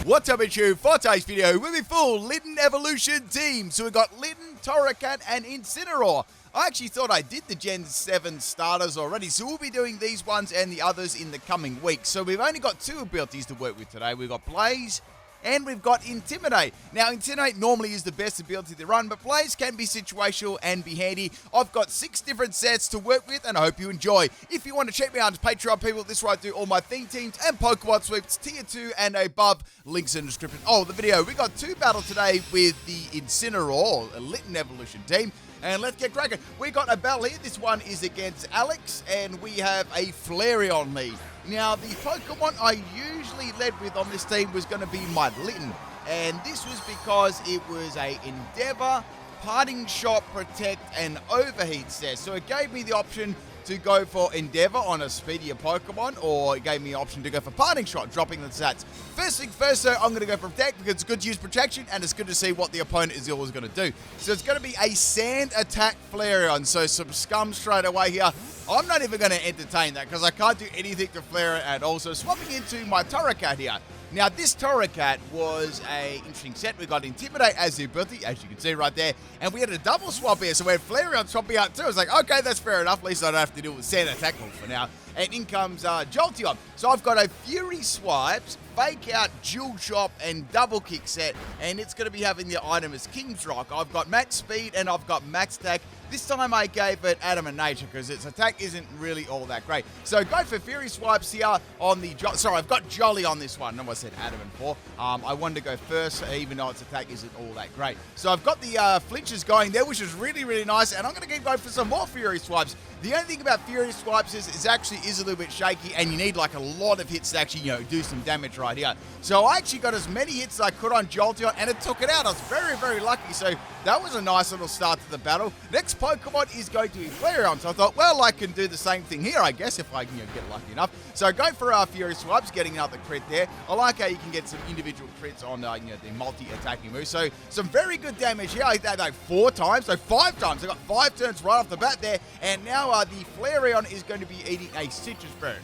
What's up, it's you? For today's video, we'll be full Litten evolution team. So we've got Litten, Torracat, and Incineroar. I actually thought I did the Gen 7 starters already, so we'll be doing these ones and the others in the coming weeks. So we've only got two abilities to work with today. We've got Blaze and we've got Intimidate. Now, Intimidate normally is the best ability to run, but Blaze can be situational and be handy. I've got 6 different sets to work with, and I hope you enjoy. If you want to check me out as Patreon people, this is where I do all my theme teams and Pokemon sweeps, tier 2 and above. Links in the description of the video. We got 2 battles today with the Incineroar, a Litten evolution team. And let's get cracking. We got a battle here. This one is against Alex, and we have a Flareon lead. Now, the Pokemon I usually led with on this team was going to be my Litten, and this was because it was a Endeavor, Parting Shot, Protect, and Overheat set. So it gave me the option to go for Endeavor on a speedier Pokemon, or it gave me the option to go for Parting Shot, dropping the stats. First thing first, though, I'm going to go for Protect because it's good to use protection, and it's good to see what the opponent is always going to do. So it's going to be a Sand Attack Flareon, so some scum straight away here. I'm not even going to entertain that because I can't do anything to Flareon at all. So swapping into my Torracat here. Now, this Torracat was an interesting set. We got Intimidate as the ability, as you can see right there. And we had a double swap here, so we had Flareon swapping out too. I was like, okay, that's fair enough. At least I don't have to deal with Sand Attack move for now. And in comes Jolteon. So I've got a Fury Swipes, Fake Out, Dual Chop, and Double Kick set. And it's going to be having the item as King's Rock. I've got Max Speed and I've got Max Attack. This time I gave it Adamant Nature because its attack isn't really all that great. So go for Fury Swipes here on the... Sorry, I've got Jolly on this one. No, I said Adamant for. I wanted to go first, even though its attack isn't all that great. So I've got the flinches going there, which is really, really nice. And I'm going to keep going for some more Fury Swipes. The only thing about Fury Swipes is it actually is a little bit shaky, and you need like a lot of hits to actually, do some damage right here. So I actually got as many hits as I could on Jolteon, and it took it out. I was very, very lucky. So that was a nice little start to the battle. Next Pokemon is going to be Flareon. So I thought, well, I can do the same thing here, I guess, if I can get lucky enough. So go for Fury Swipes, getting another crit there. I like how you can get some individual crits on the multi-attacking moves. So some very good damage here. I did like 4 times, so 5 times. I got 5 turns right off the bat there, and now the Flareon is going to be eating a Citrus Burn.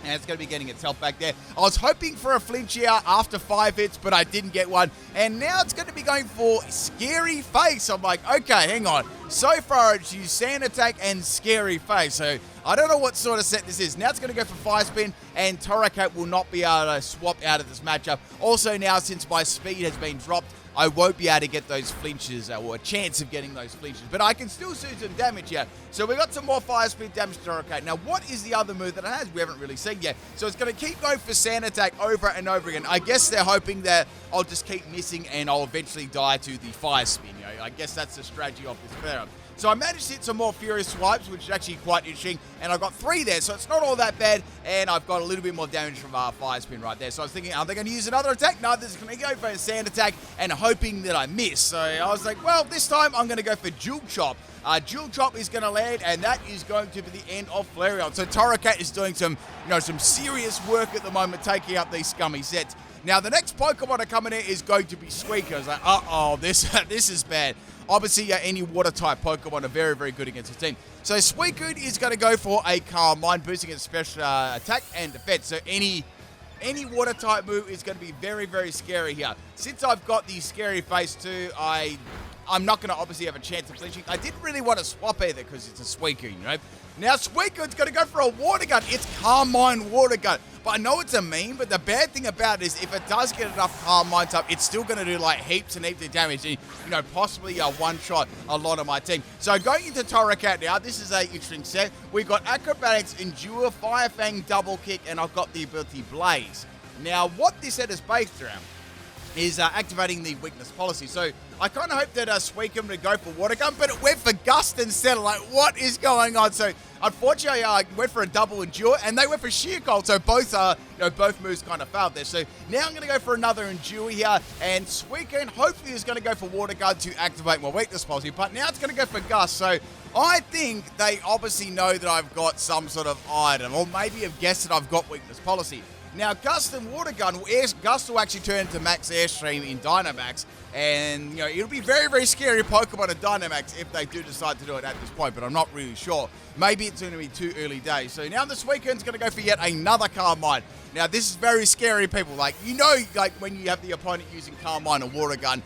And it's going to be getting itself back there. I was hoping for a flinch here after 5 hits, but I didn't get one. And now it's going to be going for Scary Face. I'm like, okay, hang on. So far, it's used Sand Attack and Scary Face. So I don't know what sort of set this is. Now it's going to go for Fire Spin, and Torracat will not be able to swap out of this matchup. Also now, since my speed has been dropped, I won't be able to get those flinches, or a chance of getting those flinches. But I can still do some damage here. So we got some more Fire Speed damage to Torracat. Now, what is the other move that it has? We haven't really seen yet. So it's going to keep going for Sand Attack over and over again. I guess they're hoping that I'll just keep missing and I'll eventually die to the Fire Spin. I guess that's the strategy of this Flareon. So I managed to hit some more Furious Swipes, which is actually quite interesting, and I got 3 there, so it's not all that bad, and I've got a little bit more damage from Fire Spin right there. So I was thinking, are they going to use another attack? No, this is going to go for a Sand Attack, and hoping that I miss. So I was like, well, this time I'm going to go for Dual Chop. Dual Chop is going to land, and that is going to be the end of Flareon. So Torracat is doing some serious work at the moment, taking up these scummy sets. Now, the next Pokemon to come in here is going to be Suicune. I was like, uh-oh, this is bad. Obviously, any water-type Pokemon are very, very good against the team. So Suicune is going to go for a Calm Mind, boosting its special attack and defense. So any water-type move is going to be very, very scary here. Since I've got the Scary Face too, I'm not going to obviously have a chance of flinching. I didn't really want to swap either because it's a Suicune, Now, Suicune's going to go for a Water Gun. It's Calm Mind Water Gun. But I know it's a meme, but the bad thing about it is if it does get enough Calm Minds up, it's still going to do like heaps and heaps of damage and, possibly one-shot a lot of my team. So going into Torracat now, this is an interesting set. We've got Acrobatics, Endure, Fire Fang, Double Kick, and I've got the ability Blaze. Now, what this set is based around is activating the weakness policy. So I kind of hope that Suicune would go for Water Gun, but it went for Gust instead. Like, what is going on? So unfortunately, I went for a double Endure, and they went for Sheer Cold. So both moves kind of failed there. So now I'm going to go for another Endure here, and Suicune hopefully is going to go for Water Gun to activate my weakness policy. But now it's going to go for Gust. So I think they obviously know that I've got some sort of item, or maybe have guessed that I've got weakness policy. Now, Gust and Water Gun, Gust will actually turn into Max Airstream in Dynamax, and, it'll be very, very scary Pokemon in Dynamax if they do decide to do it at this point, but I'm not really sure. Maybe it's going to be too early days. So now the Suicune's going to go for yet another Carmine. Now, this is very scary, people. Like when you have the opponent using Carmine or Water Gun,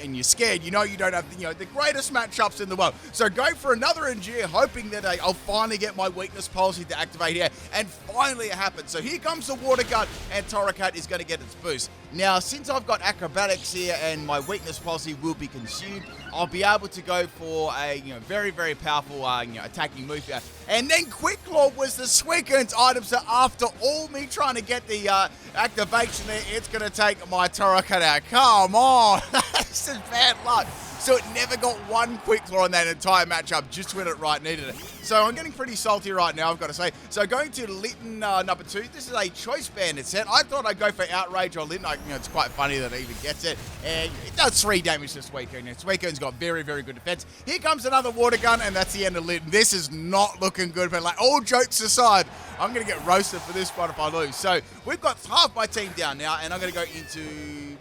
and you're scared, you don't have the greatest matchups in the world. So go for another Engineer, hoping that I'll finally get my weakness policy to activate here, and finally it happens. So here comes the Water Gun, and Torracat is going to get its boost. Now, since I've got Acrobatics here and my weakness policy will be consumed, I'll be able to go for a very, very powerful attacking move here. And then Quick Claw was the Suicune's item, so after all me trying to get the activation there, it's going to take my Torracat out. Come on! This is bad luck. So it never got one Quick Claw in that entire matchup, just when it needed it. So I'm getting pretty salty right now, I've got to say. So going to Litten number 2, this is a Choice Bandit set. I thought I'd go for Outrage or Litten. It's quite funny that it even gets it. And it does 3 damage to Suicune. And Suicune's got very, very good defense. Here comes another Water Gun, and that's the end of Litten. This is not looking good, but all jokes aside, I'm going to get roasted for this one if I lose. So we've got half my team down now, and I'm going to go into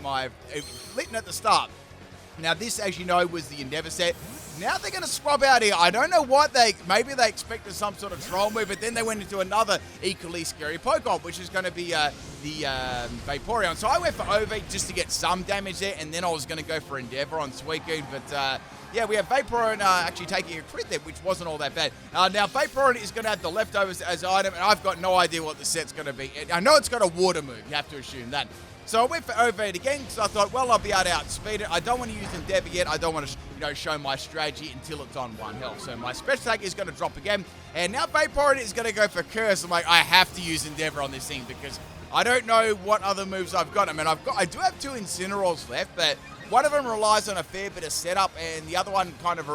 my Litten at the start. Now, this, as you know, was the Endeavor set. Now they're going to swap out here. I don't know what maybe they expected some sort of troll move, but then they went into another equally scary Pokemon, which is going to be the Vaporeon. So I went for Overheat just to get some damage there, and then I was going to go for Endeavor on Suicune, but yeah, we have Vaporeon actually taking a crit there, which wasn't all that bad. Now, Vaporeon is going to have the leftovers as item, and I've got no idea what the set's going to be. I know it's got a water move. You have to assume that. So I went for Overheat again, because I thought, well, I'll be able to outspeed it. I don't want to use Endeavor yet. I don't want to, show my strategy until it's on 1 health. So my special attack is going to drop again. And now Vaporeon is going to go for Curse. I'm like, I have to use Endeavor on this thing, because I don't know what other moves I've got. I mean, I do have 2 Incineroars left, but one of them relies on a fair bit of setup, and the other one kind of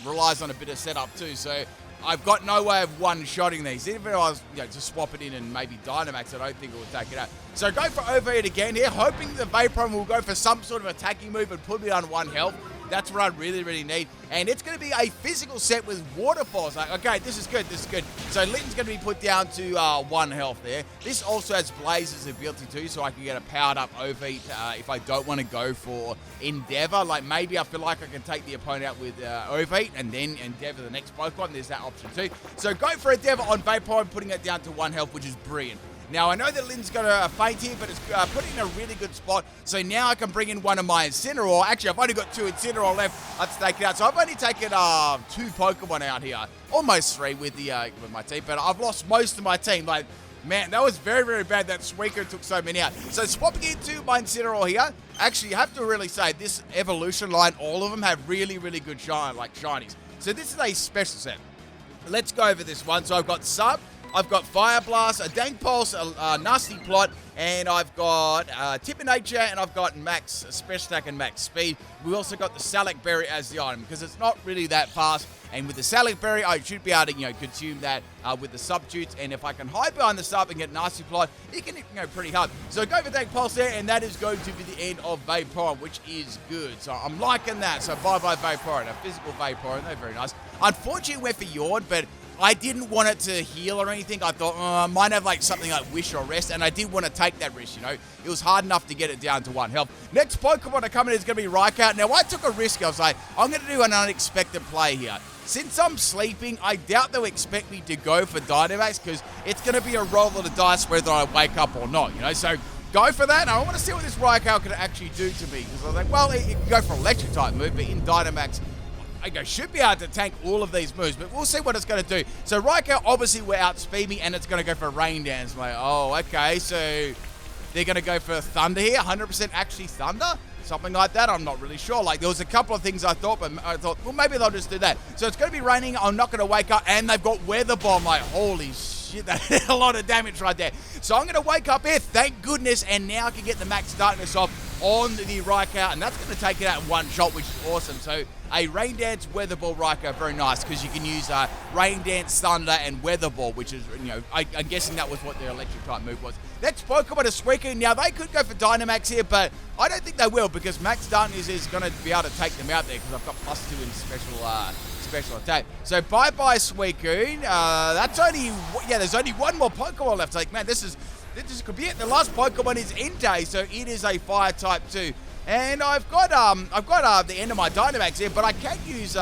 relies on a bit of setup too. So I've got no way of one-shotting these. Even if I was to swap it in and maybe Dynamax, I don't think it will take it out. So go for Overheat again here, hoping the Vaporeon will go for some sort of attacking move and put me on 1 health. That's what I really, really need. And it's going to be a physical set with Waterfalls. Like, okay, this is good, this is good. So Litten's going to be put down to 1 health there. This also has Blaze's ability too, so I can get a powered up Overheat if I don't want to go for Endeavor. Like, maybe I feel like I can take the opponent out with Overheat and then Endeavor the next Pokemon. There's that option too. So go for Endeavor on Vaporeon, putting it down to 1 health, which is brilliant. Now, I know that Litten's got a faint here, but it's put in a really good spot. So now I can bring in one of my Incineroar. Actually, I've only got 2 Incineroar left. Let's take it out. So I've only taken 2 Pokemon out here. Almost 3 with my team, but I've lost most of my team. Like, man, that was very, very bad that Suicune took so many out. So swapping into my Incineroar here. Actually, you have to really say, this evolution line, all of them have really, really good shinies. So this is a special set. Let's go over this one. So I've got Sub. I've got Fire Blast, a Dank Pulse, a Nasty Plot, and I've got Tip of Nature, and I've got Max Special Attack and Max Speed. We also got the Salac Berry as the item, because it's not really that fast. And with the Salac Berry, I should be able to, consume that with the substitutes. And if I can hide behind the sub and get Nasty Plot, it can go pretty hard. So go for Dank Pulse there, and that is going to be the end of Vaporeon, which is good. So I'm liking that. So bye-bye Vaporeon, a physical Vaporeon. They're very nice. Unfortunately, went for Yawn, but I didn't want it to heal or anything. I thought, I might have something like Wish or Rest, and I did want to take that risk, It was hard enough to get it down to 1 health. Next Pokemon to come in is going to be Raikou. Now, I took a risk. I was like, I'm going to do an unexpected play here. Since I'm sleeping, I doubt they'll expect me to go for Dynamax, because it's going to be a roll of the dice whether I wake up or not, So go for that. And I want to see what this Raikou can actually do to me, because I was like, well, it can go for Electric type move, but in Dynamax, I should be able to tank all of these moves, but we'll see what it's going to do. So Raikou obviously will outspeed me, and it's going to go for Rain Dance. I'm like, oh, okay, so they're going to go for Thunder here, 100% actually Thunder? Something like that, I'm not really sure. There was a couple of things I thought, but I thought, well, maybe they'll just do that. So it's going to be raining, I'm not going to wake up, and they've got Weather Bomb. Like, holy shit, that's a lot of damage right there. So I'm going to wake up here, thank goodness, and now I can get the Max Darkness off on the Raikou, and that's going to take it out in 1 shot, which is awesome. So a Rain Dance, Weather Ball Raikou, very nice, because you can use Rain Dance, Thunder, and Weather Ball, which is, I'm guessing that was what their electric type move was. Next Pokemon is Suicune. Now, they could go for Dynamax here, but I don't think they will, because Max Darkness is going to be able to take them out there, because I've got +2 in special attack. So bye-bye Suicune. That's only, there's only 1 more Pokemon left. Man, this is this could be it. The last Pokemon is Entei, so it is a fire type too. And I've got the end of my Dynamax here, but I can use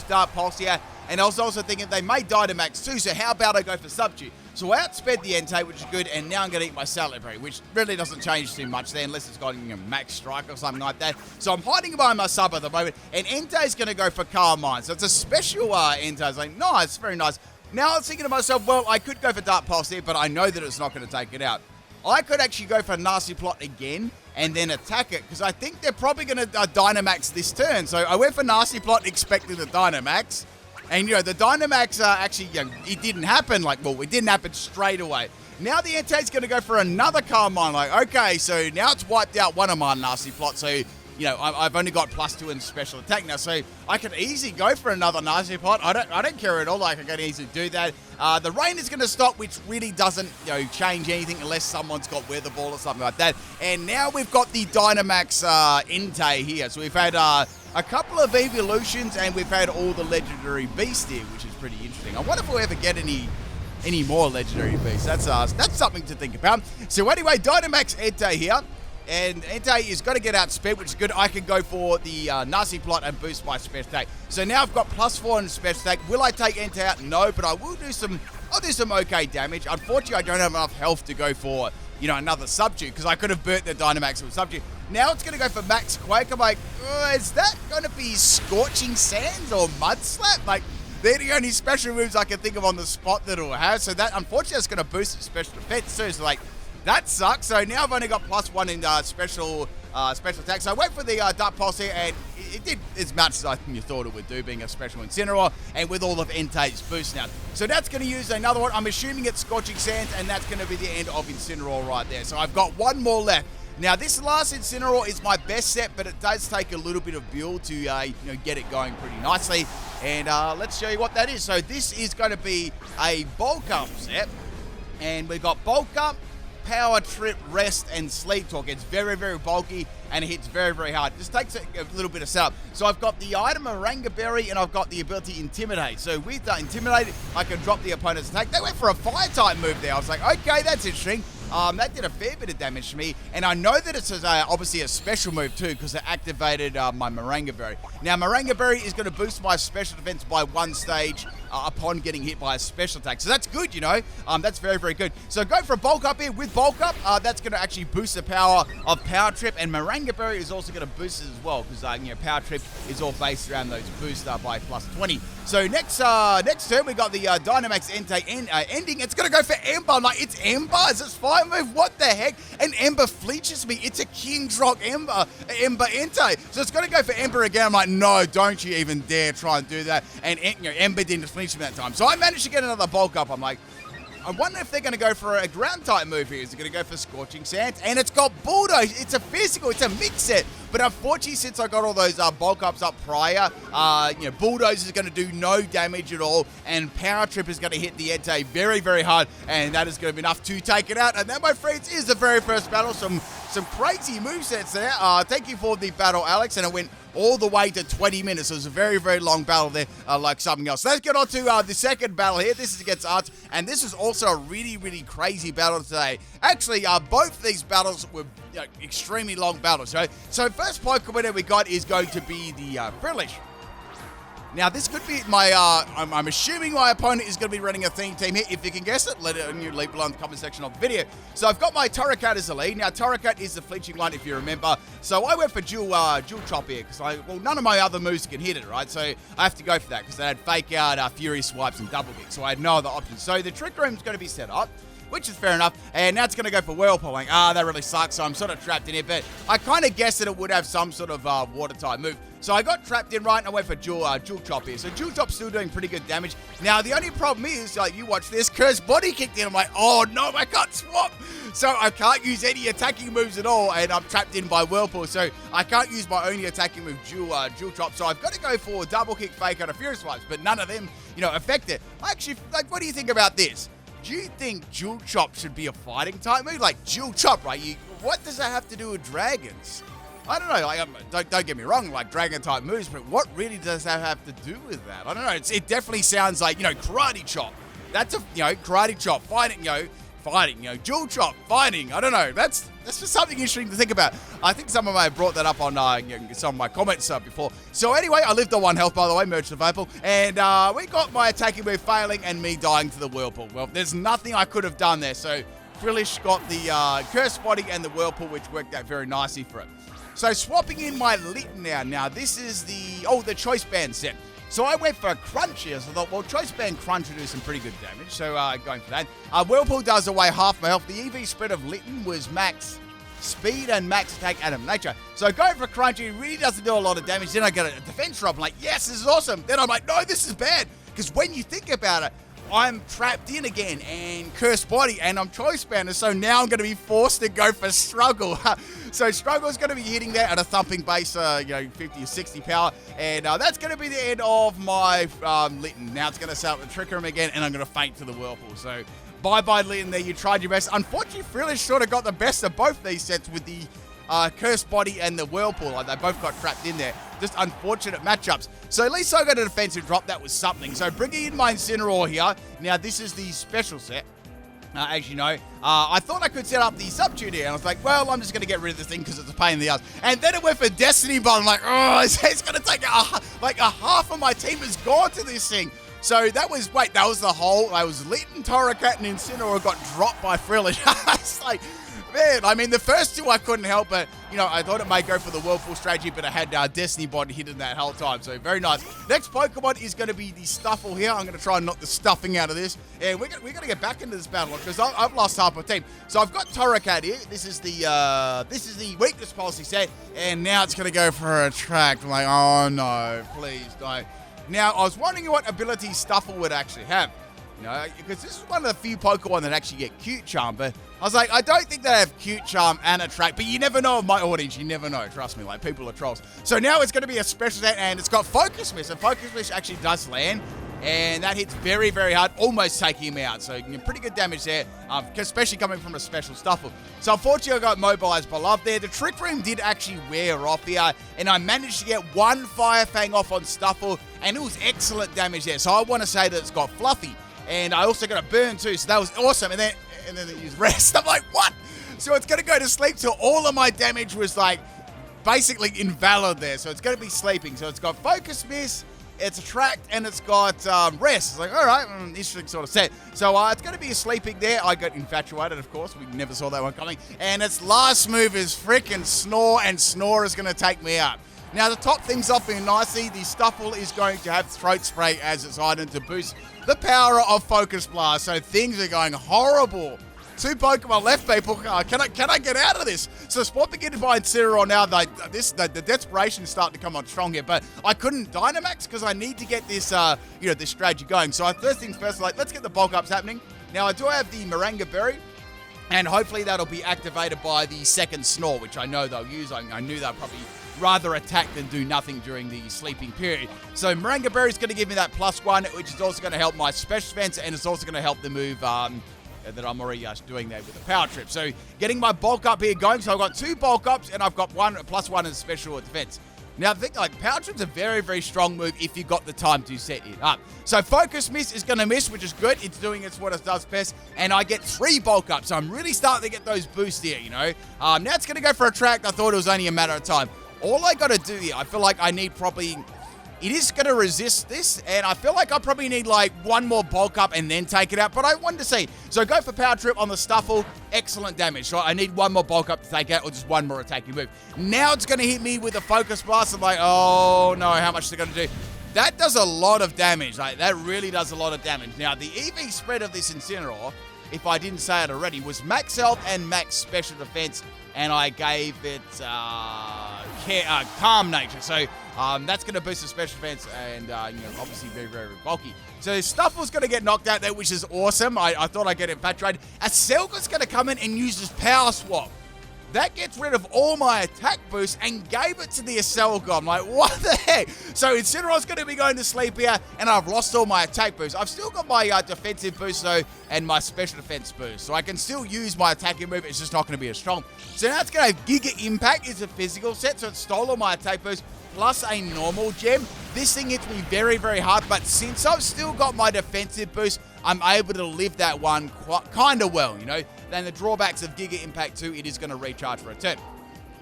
Dark Pulse here. And I was also thinking they may Dynamax too, so how about I go for Substitute? So I outsped the Entei, which is good, and now I'm going to eat my Celebrate, which really doesn't change too much there, unless it's got Max Strike or something like that. So I'm hiding behind my sub at the moment, and Entei's going to go for Calm Mind. So it's a special Entei. It's like, nice, very nice. Now I was thinking to myself, well, I could go for Dark Pulse here, but I know that it's not going to take it out. I could actually go for Nasty Plot again and then attack it, because I think they're probably going to Dynamax this turn. So I went for Nasty Plot expecting the Dynamax. And, the Dynamax actually, it didn't happen. It didn't happen straight away. Now the Entei's going to go for another Calm Mind. Okay, so now it's wiped out one of my Nasty Plots. So, I've only got +2 in special attack now. So I can easily go for another Nasty Plot. I don't care at all. I can easily do that. The rain is going to stop, which really doesn't, change anything unless someone's got Weather Ball or something like that. And now we've got the Dynamax Entei here. So we've had a couple of evolutions, and we've had all the legendary beasts here, which is pretty interesting. I wonder if we'll ever get any more legendary beasts. That's something to think about. So anyway, Dynamax Entei here, and Entei is going to get outsped, which is good. I can go for the Nasty Plot and boost my special attack. So now I've got +4 in special attack. Will I take Entei out? No, but I will do some. I'll do some okay damage. Unfortunately, I don't have enough health to go for another Substitute, because I could have burnt the Dynamax with Substitute. Now it's going to go for Max Quake. I'm like, is that going to be Scorching Sands or Mud Slap? They're the only special moves I can think of on the spot that it'll have. So that, unfortunately, it's going to boost its special defense too. So, that sucks. So now I've only got +1 in special attack. So I went for the Dark Pulse here, and it did as much as I think you thought it would do, being a special Incineroar, and with all of Entei's boost now. So that's going to use another one. I'm assuming it's Scorching Sands, and that's going to be the end of Incineroar right there. So I've got one more left. Now, this last Incineroar is my best set, but it does take a little bit of build to get it going pretty nicely. And let's show you what that is. So this is going to be a Bulk Up set, and we've got Bulk Up, Power Trip, Rest, and Sleep Talk. It's very, very bulky, and it hits very, very hard. Just takes a little bit of setup. So I've got the item Moringa Berry, and I've got the ability Intimidate. So with Intimidate, I can drop the opponent's attack. They went for a Fire-type move there. I was like, okay, that's interesting. That did a fair bit of damage to me, and I know that it's obviously a special move too, because it activated my Moringa Berry. Now, Moringa Berry is going to boost my special defense by 1 stage upon getting hit by a special attack. So that's good, that's very, very good. So go for a Bulk Up here. With Bulk Up, that's going to actually boost the power of Power Trip, and Moringa Berry is also going to boost it as well, because Power Trip is all based around those boosts by +20. So next turn, we got the Dynamax Entei ending. It's going to go for Ember. It's Ember? Is this fire move? What the heck? And Ember flinches me. It's a King's Rock Ember Entei. So it's going to go for Ember again. I'm like, no, don't you even dare try and do that. And Ember didn't flinch me that time. So I managed to get another Bulk Up. I'm like, I wonder if they're going to go for a ground-type move here. Is it going to go for Scorching Sands? And it's got Bulldoze. It's a physical. It's a mix set. But unfortunately, since I got all those Bulk Ups up prior, Bulldoze is going to do no damage at all. And Power Trip is going to hit the Entei very, very hard. And that is going to be enough to take it out. And that, my friends, is the very first battle. Some crazy movesets there. Thank you for the battle, Alex. And it went all the way to 20 minutes. It was a very, very long battle there, like something else. Let's get on to the second battle here. This is against Arts, and this is also a really, really crazy battle today. Actually, both these battles were extremely long battles. So first Pokemon that we got is going to be the Frillish. Now, this could be my, I'm assuming my opponent is going to be running a theme team here. If you can guess it, let it leave below in the comment section of the video. So I've got my Torracat as the lead. Now, Torracat is the flinching one, if you remember. So I went for dual chop here, because none of my other moves can hit it, right? So I have to go for that, because they had Fake Out, Fury Swipes, and Double Kick. So I had no other options. So the Trick Room is going to be set up, which is fair enough. And now it's going to go for Whirlpool. That really sucks. So I'm sort of trapped in here. But I kind of guessed that it would have some sort of water-type move. So I got trapped in right, and I went for dual chop here. So dual chop's still doing pretty good damage. Now, the only problem is, you watch this, Curse Body kicked in. I'm like, oh no, I can't swap. So I can't use any attacking moves at all, and I'm trapped in by Whirlpool. So I can't use my only attacking move, dual chop. So I've got to go for Double Kick, Fake Out, and Fury Swipes, but none of them, affect it. Actually, what do you think about this? Do you think Dual Chop should be a fighting type move? Dual Chop, right? What does that have to do with dragons? I don't know. Don't get me wrong, dragon type moves, but what really does that have to do with that? I don't know. It definitely sounds like, Karate Chop. That's a, Karate Chop. fighting, dual chop, fighting. I don't know. That's just something interesting to think about. I think someone may have brought that up on some of my comments before. So anyway, I lived on 1 health, by the way, Merchant of Opal, and we got my attacking move failing and me dying to the Whirlpool. Well, there's nothing I could have done there. So Frillish got the Curse Body and the Whirlpool, which worked out very nicely for it. So swapping in my Litten now. Now this is the Choice Band set. So I went for Crunch here, so I thought, well, Choice Band Crunch will do some pretty good damage, so going for that. Whirlpool does away half my health. The EV spread of Litten was max speed and max attack out of nature. So going for Crunch, it really doesn't do a lot of damage. Then I get a defense drop. I'm like, yes, this is awesome. Then I'm like, no, this is bad. Because when you think about it, I'm trapped in again and Cursed Body and I'm Choice Banded, so now I'm going to be forced to go for Struggle. So Struggle is going to be hitting that at a thumping base, 50 or 60 power, and that's going to be the end of my Litten. Now it's going to start with Trick Room again, and I'm going to faint to the Whirlpool. So bye-bye Litten there, you tried your best. Unfortunately, Frillish sort of got the best of both these sets with the Cursed Body and the Whirlpool. They both got trapped in there. Just unfortunate matchups. So at least I got a defensive drop. That was something. So bringing in my Incineroar here. Now this is the special set. As you know, I thought I could set up the substitute here. And I was like, well, I'm just going to get rid of this thing because it's a pain in the ass. And then it went for Destiny Bond. I'm like, oh, it's going to take like a half of my team has gone to this thing. So that was Litten, Torracat, and Incineroar got dropped by Frillish. It's like, man, I mean, the first two I couldn't help, but, I thought it may go for the Whirlpool strategy, but I had Destiny Bond hidden that whole time, so very nice. Next Pokemon is going to be the Stuffle here. I'm going to try and knock the stuffing out of this, and we're going to get back into this battle, because I've lost half my team. So I've got Torracat here. This is the weakness policy set, and now it's going to go for a track. I'm like, oh no, please don't. Now, I was wondering what ability Stuffle would actually have. Because this is one of the few Pokemon that actually get Cute Charm, but I was like, I don't think they have Cute Charm and Attract, but you never know of my audience, you never know, trust me, like, people are trolls. So now it's going to be a special set, and it's got Focus Miss, and Focus Miss actually does land, and that hits very, very hard, almost taking him out, so pretty good damage there, especially coming from a special Stuffle. So unfortunately, I got Mobilized Beloved there. The Trick Room did actually wear off here, and I managed to get one Fire Fang off on Stuffle, and it was excellent damage there, so I want to say that it's got Fluffy. And I also got a burn too, so that was awesome. And then they used rest. I'm like, what? So it's going to go to sleep, so all of my damage was like basically invalid there. So it's going to be sleeping. So it's got Focus Miss, it's Attract, and it's got rest. It's like, all right, interesting sort of set. So it's going to be a sleeping there. I got Infatuated, of course. We never saw that one coming. And its last move is freaking Snore, and Snore is going to take me out. Now, to top things off in nicely, the Stuffle is going to have Throat Spray as its item to boost the power of Focus Blast. So things are going horrible. 2 Pokemon left, people. Can I get out of this? So swapping into my Incineroar now, the desperation is starting to come on strong here. But I couldn't Dynamax because I need to get this, this strategy going. So first things first, let's get the bulk ups happening. Now, I do have the Moringa Berry. And hopefully that'll be activated by the second Snore, which I know they'll use. I knew they'll probably rather attack than do nothing during the sleeping period. So Moringa Berry is going to give me that +1, which is also going to help my special defense, and it's also going to help the move that I'm already doing there with the Power Trip. So getting my bulk up here going. So I've got 2 bulk ups, and I've got +1 in special defense. Now, I think Power Trip's a very, very strong move if you got the time to set it up. So Focus Miss is going to miss, which is good. It's doing what it does best, and I get 3 bulk ups. So I'm really starting to get those boosts here, Now it's going to go for Attract. I thought it was only a matter of time. All I got to do here, I feel like I need probably... It is going to resist this, and I feel like I probably need one more bulk up and then take it out, but I wanted to see. So go for Power Trip on the Stuffle, excellent damage. So I need one more bulk up to take out, or just one more attacking move. Now it's going to hit me with a Focus Blast. I'm like, oh no, how much is it going to do? That does a lot of damage. That really does a lot of damage. Now, the EV spread of this Incineroar, if I didn't say it already, was max health and max special defense, and I gave it Calm Nature. So that's going to boost the special defense, and obviously very, very bulky. So Stuffle's going to get knocked out there, which is awesome. I thought I'd get Infatuated. Aselga's going to come in and use this Power Swap. That gets rid of all my attack boosts and gave it to the Aselga. I'm like, what the heck? So Incineroar's going to be going to sleep here, and I've lost all my attack boosts. I've still got my defensive boost, though, and my special defense boost. So I can still use my attacking move. It's just not going to be as strong. So now it's going to have Giga Impact. It's a physical set, so it stole all my attack boost, plus a normal gem. This thing hits me very, very hard, but since I've still got my defensive boost, I'm able to live that one kind of well, you know. Then the drawbacks of Giga Impact 2, it is going to recharge for a turn.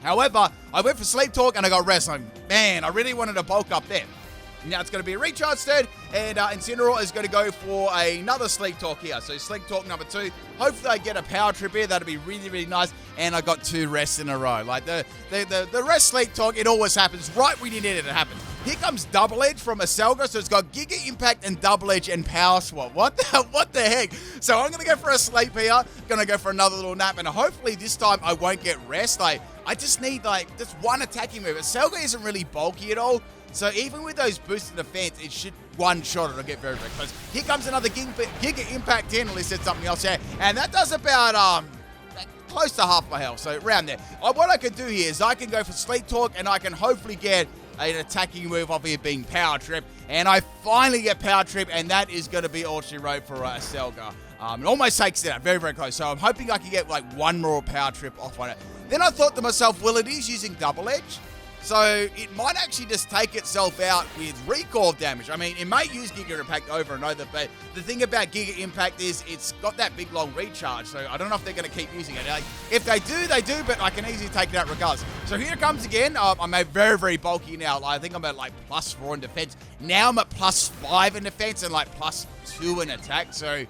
However, I went for Sleep Talk and I got Rest. Man, I really wanted to bulk up there. Now it's going to be a recharge turn, and Incineroar is going to go for another Sleep Talk here. So Sleep Talk number 2. Hopefully I get a Power Trip here. That'll be really, really nice. And I got 2 rests in a row. Like the rest Sleep Talk, it always happens right when you need it to happen. Here comes Double Edge from a Selga, so it's got Giga Impact and Double Edge and Power Swap. What the heck? So I'm going to go for a sleep here. Going to go for another little nap, and hopefully this time I won't get rest. Like, I just need just one attacking move. Selga isn't really bulky at all. So even with those boosted defense, it should one-shot it or get very, very close. Here comes another Giga Impact 10, unless there's something else there. And that does about close to half my health, so around there. What I can do here is I can go for Sleep Talk, and I can hopefully get an attacking move off here being Power Trip. And I finally get Power Trip, and that is going to be all she wrote for Selga. It almost takes it out, very, very close. So I'm hoping I can get like one more Power Trip off on it. Then I thought to myself, well, it is using Double Edge. So it might actually just take itself out with recall damage. I mean, it may use Giga Impact over and over, but the thing about Giga Impact is it's got that big, long recharge. So I don't know if they're going to keep using it. Like, if they do, they do, but I can easily take it out regardless. So here it comes again. I'm a very, very bulky now. I think I'm at like +4 in defense. Now I'm at +5 in defense and like +2 in attack. So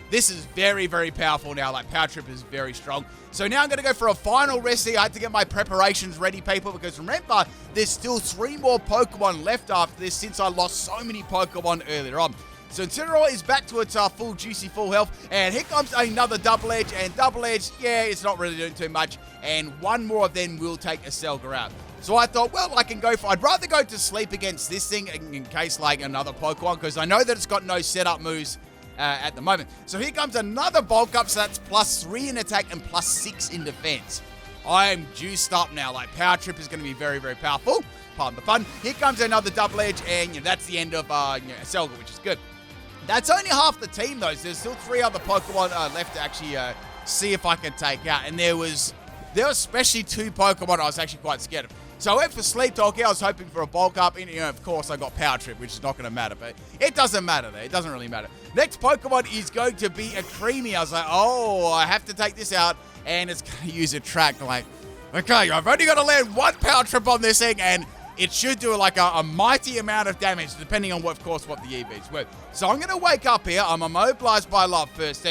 this is very, very powerful now. Like, Power Trip is very strong. So now I'm going to go for a final rest here. I had to get my preparations ready, people, because remember, there's still 3 more Pokemon left after this since I lost so many Pokemon earlier on. So Incineroar is back to its full juicy, full health. And here comes another Double Edge. And Double Edge, yeah, it's not really doing too much. And one more of them will take a Selga out. So I thought, well, I'd rather go to sleep against this thing in case, like, another Pokemon, because I know that it's got no setup moves at the moment. So here comes another bulk up, so that's +3 in attack and +6 in defense. I'm juiced up now. Like, Power Trip is going to be very, very powerful. Pardon the pun. Here comes another Double Edge, and that's the end of Selga, which is good. That's only half the team, though. So there's still 3 other Pokemon left to actually see if I can take out. And there was especially 2 Pokemon I was actually quite scared of. So I went for Sleep Talk. I was hoping for a bulk up. And, of course, I got Power Trip, which is not going to matter. But it doesn't matter there. It doesn't really matter. Next Pokemon is going to be a Creamy. I was like, oh, I have to take this out. And it's going to use a track. Like, okay, I've only got to land 1 Power Trip on this thing. And it should do like a mighty amount of damage, depending on, of course, what the EVs were. So I'm going to wake up here. I'm immobilized by love first.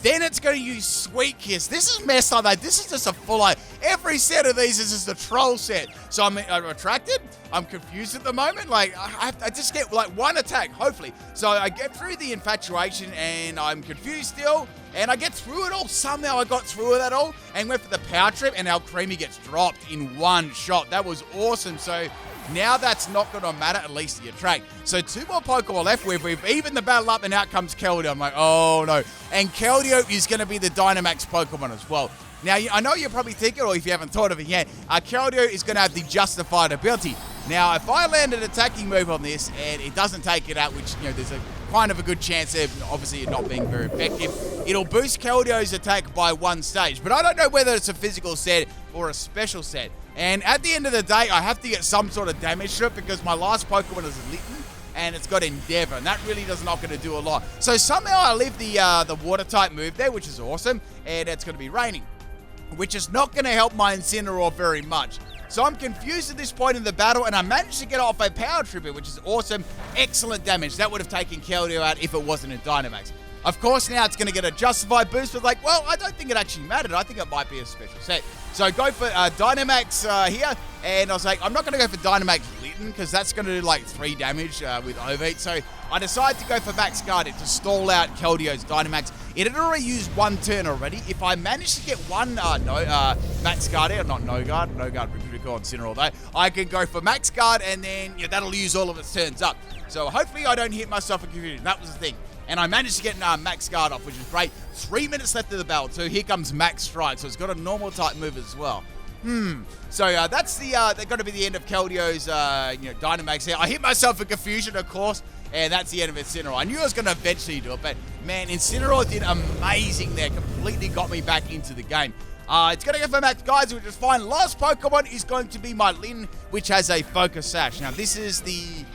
Then it's going to use Sweet Kiss. This is messed up. This is just a full on. Every set of these is just a troll set. So I'm attracted. I'm confused at the moment. Like, I just get like 1 attack, hopefully. So I get through the infatuation and I'm confused still. And I get through it all. Somehow I got through it all and went for the Power Trip, and our Creamy gets dropped in 1 shot. That was awesome. So now that's not going to matter, at least the attract. So 2 more Pokemon left. We've evened the battle up, and out comes Keldeo. I'm like, oh no. And Keldeo is going to be the Dynamax Pokemon as well. Now, I know you're probably thinking, or if you haven't thought of it yet, Keldeo is going to have the Justified ability. Now, if I land an attacking move on this and it doesn't take it out, which, there's a kind of a good chance of obviously it not being very effective, it'll boost Keldeo's attack by 1 stage. But I don't know whether it's a physical set or a special set. And at the end of the day, I have to get some sort of damage to it because my last Pokemon is Litten, and it's got Endeavor, and that really is not going to do a lot. So somehow I live the water type move there, which is awesome, and it's going to be raining, which is not going to help my Incineroar very much. So I'm confused at this point in the battle, and I managed to get off a Power Trip, which is awesome. Excellent damage. That would have taken Keldeo out if it wasn't in Dynamax. Of course, now it's going to get a Justified boost, but like, well, I don't think it actually mattered. I think it might be a special set. So I go for Dynamax here, and I was like, I'm not going to go for Dynamax Litten, because that's going to do like 3 damage with Overheat. So I decided to go for Max Guard to stall out Keldeo's Dynamax. It had already used 1 turn already. If I managed to get 1 Max Guard out, not No Guard would be pretty cool on Incineroar though, I can go for Max Guard, and then that'll use all of its turns up. So hopefully I don't hit myself in confusion. That was the thing. And I managed to get Max Guard off, which is great. 3 minutes left of the battle, so here comes Max Stride. So it's got a normal type move as well. So that's they're going to be the end of Keldeo's Dynamax here. I hit myself in confusion, of course, and that's the end of Incineroar. I knew I was going to eventually do it, but man, Incineroar did amazing there. Completely got me back into the game. It's going to go for Max Guides, which is fine. Last Pokemon is going to be my Litten, which has a Focus Sash. Now, this is the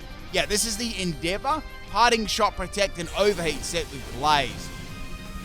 Endeavor. Parting Shot, Protect, and Overheat set with Blaze.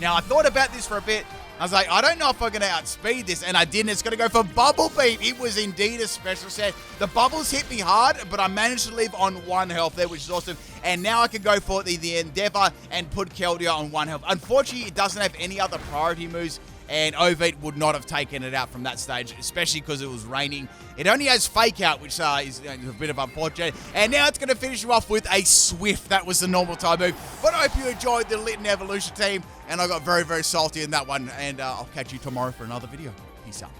Now, I thought about this for a bit. I was like, I don't know if I'm going to outspeed this, and I didn't. It's going to go for Bubble Beam. It was indeed a special set. The bubbles hit me hard, but I managed to live on 1 health there, which is awesome. And now I can go for the Endeavor and put Keldeo on 1 health. Unfortunately, it doesn't have any other priority moves, and Overheat would not have taken it out from that stage, especially because it was raining. It only has Fake Out, which is a bit of unfortunate. And now it's going to finish you off with a Swift. That was the normal time move. But I hope you enjoyed the Litten Evolution team, and I got very, very salty in that one. And I'll catch you tomorrow for another video. Peace out.